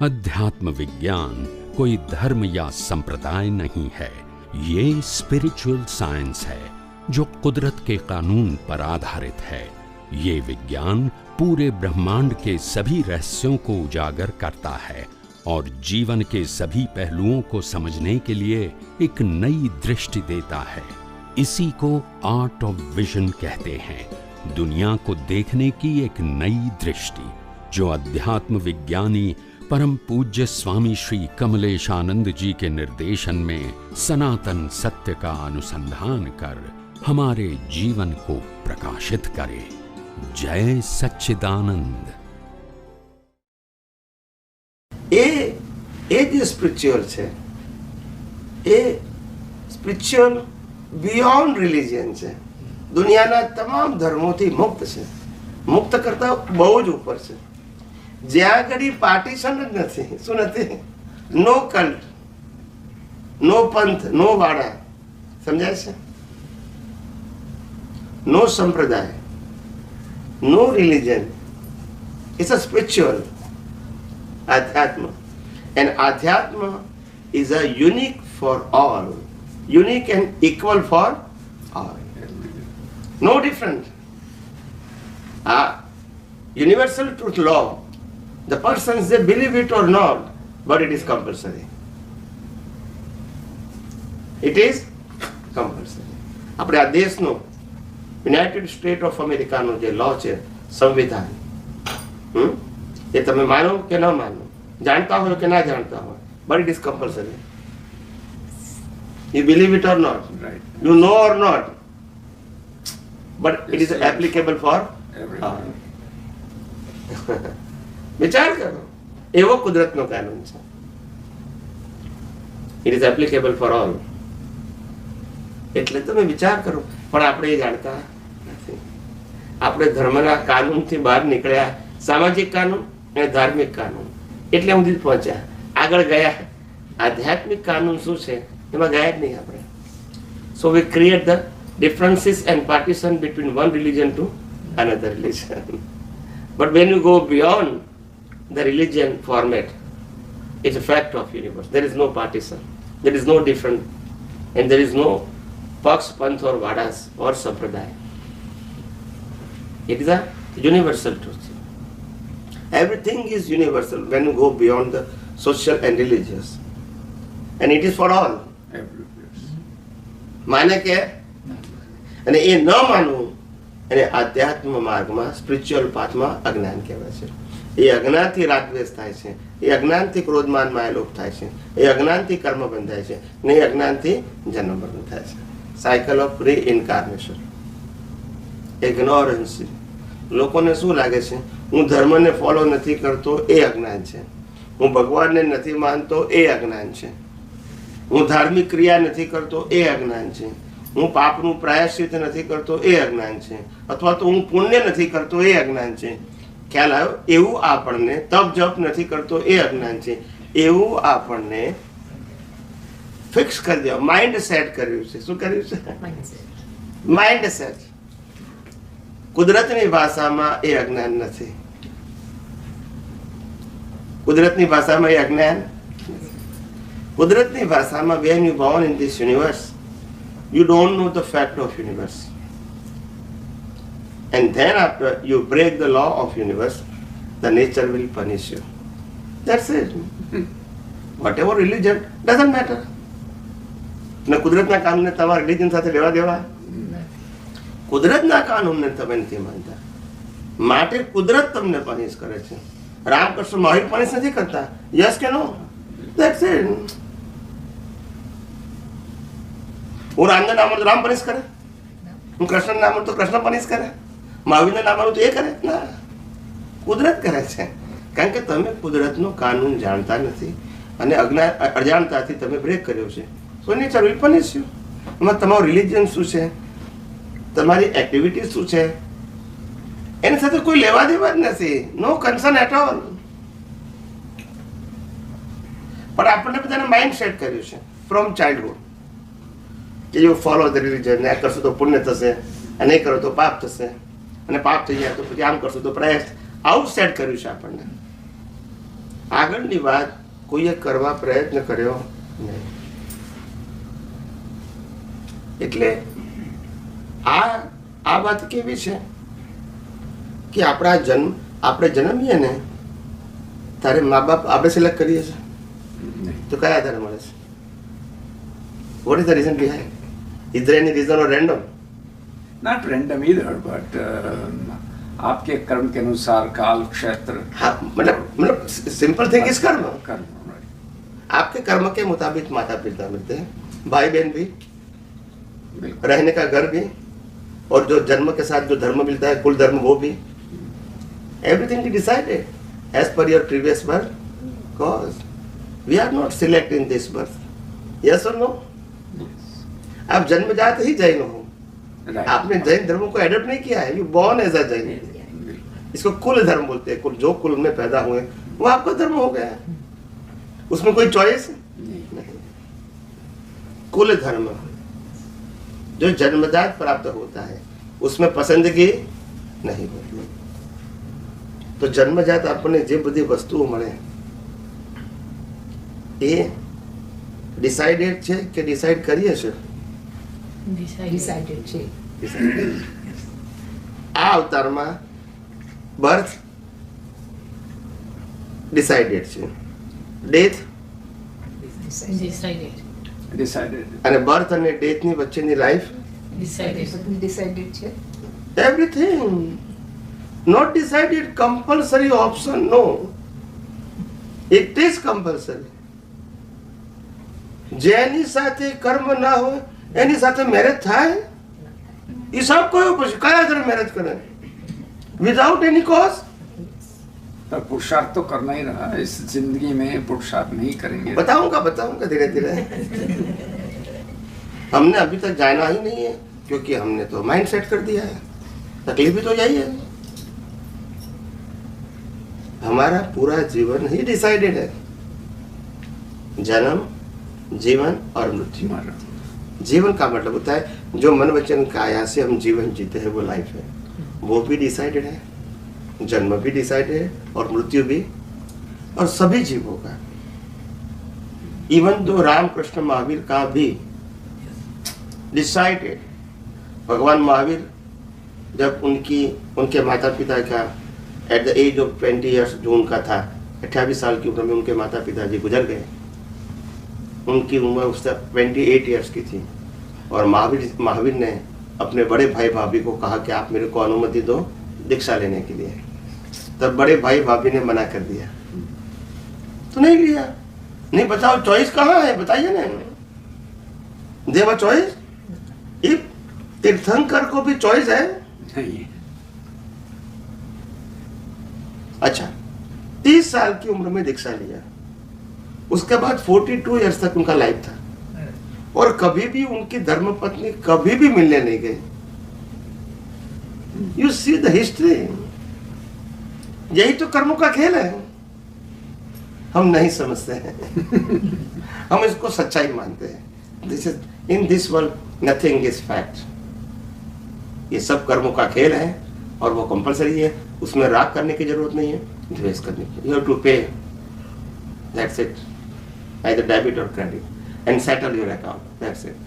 अध्यात्म विज्ञान कोई धर्म या संप्रदाय नहीं है, ये स्पिरिचुअल साइंस है जो कुदरत के कानून पर आधारित है। ये विज्ञान पूरे ब्रह्मांड के सभी रहस्यों को उजागर करता है और जीवन के सभी पहलुओं को समझने के लिए एक नई दृष्टि देता है। इसी को आर्ट ऑफ विजन कहते हैं, दुनिया को देखने की एक नई दृष्टि, जो अध्यात्म विज्ञानी परम पूज्य स्वामी श्री कमलेशानंद जी के निर्देशन में सनातन सत्य का अनुसंधान कर हमारे जीवन को प्रकाशित करे। जय सच्चिदानंद। એ જે સ્પિરિચ્યુઅલ છે એ સ્પિરિચ્યુઅલ બિયોન્ડ રિલિજન છે, દુનિયાના તમામ ધર્મોથી મુક્ત છે, મુક્ત કરતા બહુ જ ઉપર છે, જ્યાં આગળ પાર્ટીશન જ નથી। શું નથી? નો કલ્ટ, નો પંથ, નો વાડા, સમજાય છે? નો સંપ્રદાય, no religion. It's a spiritual Adhyatma. And Adhyatma is a unique for all, unique and equal for all. No different. Universal truth law, the persons they believe it or not, but it is compulsory. It is compulsory. આપણે આ દેશનો United state of અમેરિકાનો જે લો છે, સંવિધાન, એ તમે માનો કે ન માનો, જાણતા હોય કે ના જાણતા હોય, but it is compulsory. You believe it or not, Right. you know or not, but it is applicable for all. વિચાર કરો, એવો કુદરતનો કાનૂન છે. It is applicable for all. એટલે તમે વિચાર કરો, પણ આપણે એ જાણતા નથી. આપણે ધર્મના કાનૂનથી બહાર નીકળ્યા, સામાજિક કાનૂન અને ધાર્મિક કાનૂન એટલે સુધી જ પહોંચ્યા, આગળ ગયા. આધ્યાત્મિક કાનૂન શું છે એમાં ગયા જ નહીં આપણે. So we create the differences and partition between one religion to another religion. But when you go beyond the religion format, it's a fact of universe. There is no partition, there is no different, and there is no પક્ષ, પંથ or વાડાસ or સંપ્રદાય. It is a universal truth. Everything is universal when you go beyond the social and religious, and it is for all. માને કે અને એ ન માનવું એને આધ્યાત્મ માર્ગમાં, સ્પિરિચ્યુઅલ પાથમાં અજ્ઞાન કહેવાય છે. એ અજ્ઞાનથી રાગદ્વેષ થાય છે, એ અજ્ઞાનથી ક્રોધમાન માયાલોભ થાય છે, એ અજ્ઞાનથી કર્મ બંધાય છે, ને એ અજ્ઞાનથી જન્મ મરણ થાય છે. Cycle of reincarnation. ઇગ્નોરન્સી. લોકોને શું લાગે છે, હું ધર્મને ફોલો નથી કરતો એ અજ્ઞાન છે, હું ભગવાનને નથી માનતો એ અજ્ઞાન છે, હું ધાર્મિક ક્રિયા નથી કરતો એ અજ્ઞાન છે, હું પાપનું પ્રાયશ્ચિત નથી કરતો એ અજ્ઞાન છે, અથવા તો હું પુણ્ય નથી કરતો એ અજ્ઞાન છે. ખ્યાલ આવ્યો? એવું આપણને તપ જપ નથી કરતો એ અજ્ઞાન છે, એવું આપણને ફિક્સ કરી દેવા, માઇન્ડ સેટ કર્યું છે. શું કર્યું છે? Mind set. કુદરતની ભાષામાં એ અજ્ઞાન નથી. કુદરતની ભાષામાં એ અજ્ઞાન, કુદરતની ભાષામાં when you born in this universe, you don't know the fact of universe, and then after you break the law of universe, the nature will punish you. That's it. Whatever religion doesn't matter. ને કુદરતના કાનૂનને તમારા religion સાથે લેવા દેવા? કુદરતના કાનૂનને તમે નથી માનતા, માટે કુદરત તમને પનિશ કરે છે. રામકૃષ્ણ મહાવીર પનિશ નથી કરતા. યસ કે નો? That's it. હું રામના નામ તો રામ પનિશ કરે, હું કૃષ્ણ નામ તો કૃષ્ણ પનિશ કરે, મહાવીરના નામ તો એ કરે ના, કુદરત કરે છે. કારણ કે તમે કુદરતનો કાનૂન જાણતા નથી અને અજાણતાથી તમે બ્રેક કર્યો છે. સો નેચર વિલ પનિશ યુ. એમાં તમારું રિલિજન શું છે, તમારી એક્ટિવિટી શું છે, એની સાથે કોઈ લેવા દેવા જ નથી. નો કન્સર્ન એટ ઓલ. પણ આપણને બધાને માઇન્ડ સેટ કર્યું છે ફ્રોમ ચાઇલ્ડહુડ કે યુ ફોલો ધ રિલિજન. આ કરશો તો પુણ્ય થશે, આ નહીં કરો તો પાપ થશે, અને પાપ થઈ જાય તો પછી આમ કરશો તો પ્રયાસ. આવું સેટ કર્યું છે આપણને. આગળની વાત કોઈએ કરવા પ્રયત્ન કર્યો નહીં. એટલે આ વાત કેવી છે કે આપણે જન્મીએ ને તારે મા બાપ આપણે સિલેક્ટ કરીએ છીએ તો કયા આધારે મળે છે? What is the reason behind? Is there any reason or random? Not random either, but आपके कर्म के अनुसार काल क्षेत्र. हाँ, मतलब सिंपल थिंग इज कर्म. कर्म, right. आपके कर्म के मुताबिक माता पिता मिलते हैं, भाई बहन भी, बिल्कुल. रहने का घर भी, और जो जन्म के साथ जो धर्म मिलता है कुल धर्म वो भी. Everything is decided as per your previous birth cause. We are not select in this birth. Yes और नो? आप जन्मजात ही जैन हो. Right. आपने जैन धर्म को एडप्ट नहीं किया है. You born as a Jain. इसको कुल धर्म बोलते हैं. कुल जो कुल में पैदा हुए वो आपका धर्म हो गया. उसमें कोई चॉइस नहीं. कुल धर्म जो जन्मजात प्राप्त होता है उसमें पसंदगी नहीं होती. तो जन्मजात આપણને જે બધી વસ્તુઓ મળે એ ડિસાઇડેડ છે કે ડિસાઇડ કરીએ છે? Decided છે. આ અવતારમાં બર્થ ડિસાઇડેડ છે, ડેથ Decided. Decided. અને બર્થ અને ડેથની વચ્ચેની લાઈફ Decided. decided છે. Everything not decided. Compulsory option no. It is compulsory. જેની સાથે કર્મ ના હોય એની સાથે મેરેજ થાય? હિસાબ કયો પછી કયા આધારે મેરેજ કરે? વિધાઉટ એની કોઝ? पर पुरुषार्थ तो करना ही रहा. इस जिंदगी में पुरुषार्थ नहीं करेंगे. बताऊंगा धीरे धीरे. हमने अभी तक जाना ही नहीं है क्योंकि हमने तो माइंड सेट कर दिया है. तकलीफ भी तो यही है. हमारा पूरा जीवन ही डिसाइडेड है. जन्म, जीवन और मृत्यु. जीवन का मतलब होता है जो मन वचन काया से हम जीवन जीते हैं वो लाइफ है. वो भी डिसाइडेड है. जन्म भी डिसाइडेड है और मृत्यु भी. और सभी जीवों का. इवन दो रामकृष्ण महावीर का भी डिसाइडेड. भगवान महावीर जब उनके माता पिता का at the age of 20 years जो उनका था, 28 साल की उम्र में उनके माता पिताजी गुजर गए. उनकी उम्र उस तक 28 ईयर्स की थी. और महावीर ने अपने बड़े भाई भाभी को कहा कि आप मेरे को अनुमति दो दीक्षा लेने के लिए. तब बड़े भाई भाभी ने मना कर दिया. तो नहीं लिया. नहीं, बताओ चॉइस कहाँ है? बताइए ना. देव चॉइस. इफ तीर्थंकर को भी चॉइस है. नहीं. अच्छा, 30 साल की उम्र में दीक्षा लिया. उसके बाद 42 ईयर्स तक उनका लाइफ था और कभी भी उनकी धर्मपत्नी कभी भी मिलने नहीं गई. You see the history. यही तो कर्मों का खेल है. हम नहीं समझते हैं. हम इसको सच्चाई मानते हैं. This is in this world nothing is fact. ये सब कर्मों का खेल है और वो कंपलसरी है. उसमें राग करने की जरूरत नहीं है, द्वेष करने की. यू हैव टू पे. That's it. either debit or credit and settle your account. That's it.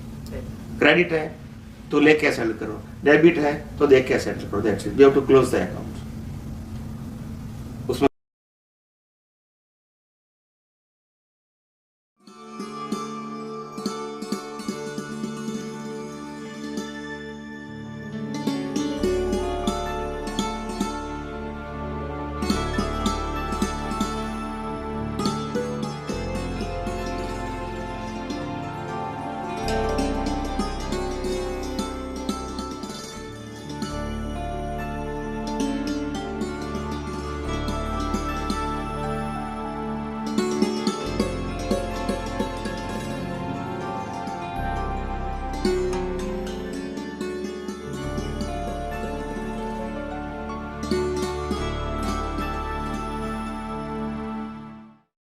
Credit है तो लेके सेटल करो. डेबिट है तो देख के सेटल करो. That's it. We have to close the account.